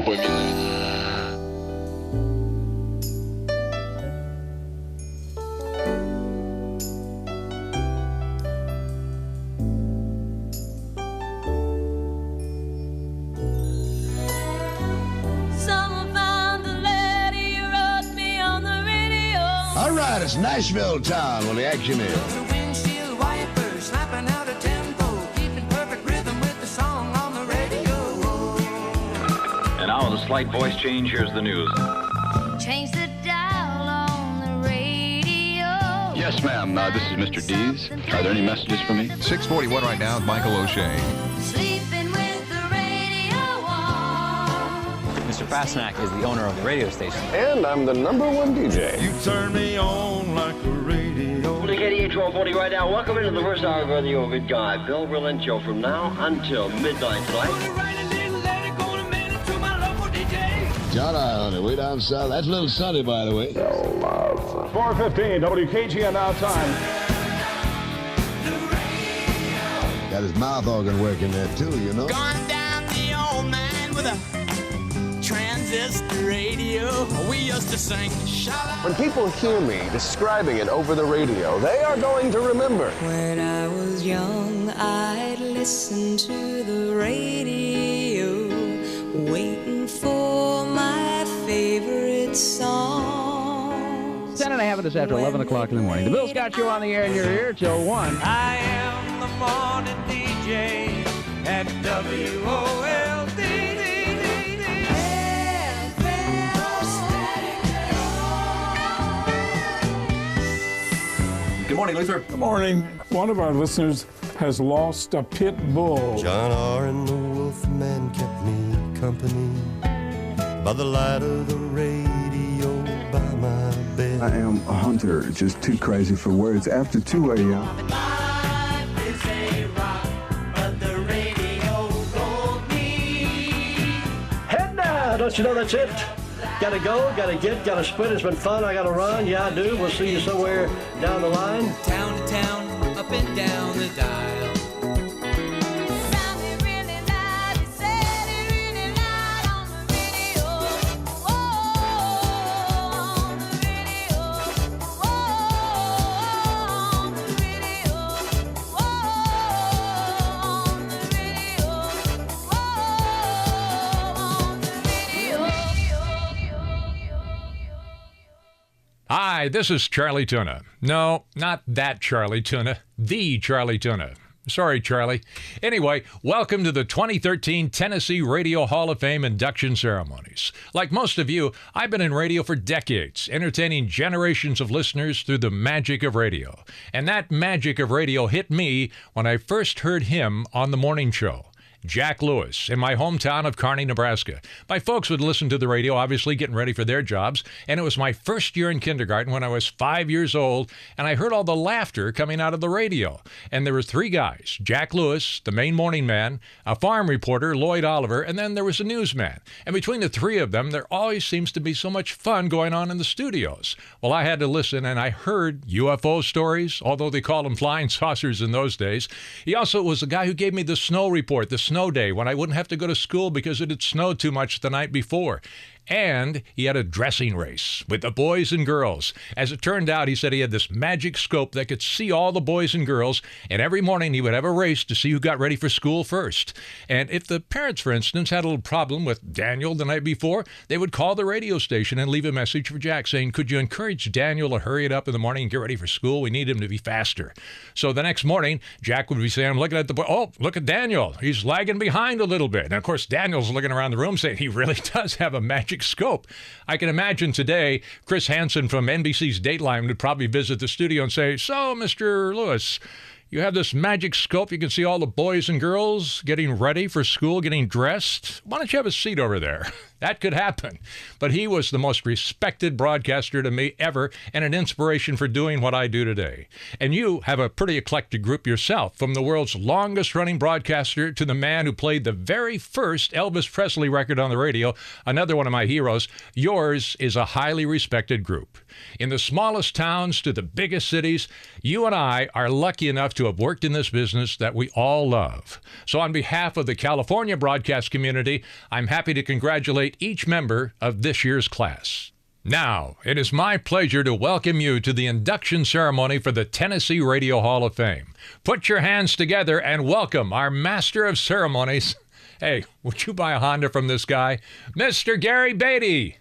глупыми. All right, it's Nashville town where the action is. The windshield wipers snapping out of tempo, keeping perfect rhythm with the song on the radio. And now, with a slight voice change, here's the news. Change the dial on the radio. Yes, ma'am. This is Mr. Dees. Are there any messages for me? 641 right now, Michael O'Shea. Sleeping with the radio on. Mr. Fastnack is the owner of the radio station. And I'm the #1 DJ. You turn me on like a radio. WDEF-TV 1240 right now. Welcome into the first hour of Radio Good Guy. Bill Relencho from now until midnight tonight. John Island, way down south. That's a little sunny, by the way. 4:15, WKGN now time. Got his mouth organ working there, too, you know. Gone down the old man with a transistor radio. We used to sing. When people hear me describing it over the radio, they are going to remember. When I was young, I'd listen to the radio, waiting for my favorite song. 10 and a half minutes after 11 o'clock in the morning. The Bill Scott Show on the air in your ear till 1. I am the morning DJ at WOLD. Good morning, Luther. Good morning. One of our listeners has lost a pit bull. John R. and the Wolfman kept me company by the light of the radio by my bed. I am a hunter, just too crazy for words. After 2 a.m. Life is a rock, but the radio told me. Head now, don't you know that's it? Gotta go, gotta get, gotta split. It's been fun. I gotta run. Yeah, I do. We'll see you somewhere down the line. Town to town, up and down the dial. Sounded really loud. He said it really loud on the radio. Oh, on the radio. Oh, on the radio. Oh, on the radio. Oh, on the radio. Hi, this is Charlie Tuna. No, not that Charlie Tuna. The Charlie Tuna. Sorry, Charlie. Anyway, welcome to the 2013 Tennessee Radio Hall of Fame induction ceremonies. Like most of you, I've been in radio for decades, entertaining generations of listeners through the magic of radio. And that magic of radio hit me when I first heard him on the morning show. Jack Lewis, in my hometown of Kearney, Nebraska. My folks would listen to the radio, obviously getting ready for their jobs, and it was my first year in kindergarten when I was 5 years old, and I heard all the laughter coming out of the radio. And there were 3 guys, Jack Lewis, the main morning man, a farm reporter, Lloyd Oliver, and then there was a newsman. And between the 3 of them, there always seems to be so much fun going on in the studios. Well, I had to listen, and I heard UFO stories, although they called them flying saucers in those days. He also was the guy who gave me the snow report, the snow day, when I wouldn't have to go to school because it had snowed too much the night before. And he had a dressing race with the boys and girls. As it turned out, he said he had this magic scope that could see all the boys and girls, and every morning he would have a race to see who got ready for school first. And if the parents, for instance, had a little problem with Daniel the night before, they would call the radio station and leave a message for Jack saying, could you encourage Daniel to hurry it up in the morning and get ready for school? We need him to be faster. So the next morning, Jack would be saying, I'm looking at the boy. Oh, look at Daniel. He's lagging behind a little bit. And of course, Daniel's looking around the room saying he really does have a magic scope. I can imagine today, Chris Hansen from NBC's Dateline would probably visit the studio and say, so, Mr. Lewis, you have this magic scope. You can see all the boys and girls getting ready for school, getting dressed. Why don't you have a seat over there? That could happen. But he was the most respected broadcaster to me ever and an inspiration for doing what I do today. And you have a pretty eclectic group yourself, from the world's longest-running broadcaster to the man who played the very first Elvis Presley record on the radio, another one of my heroes. Yours is a highly respected group. In the smallest towns to the biggest cities, you and I are lucky enough to have worked in this business that we all love. So on behalf of the California broadcast community, I'm happy to congratulate each member of this year's class. Now, it is my pleasure to welcome you to the induction ceremony for the Tennessee Radio Hall of Fame. Put your hands together and welcome our Master of Ceremonies. Hey, would you buy a Honda from this guy? Mr. Gary Beatty.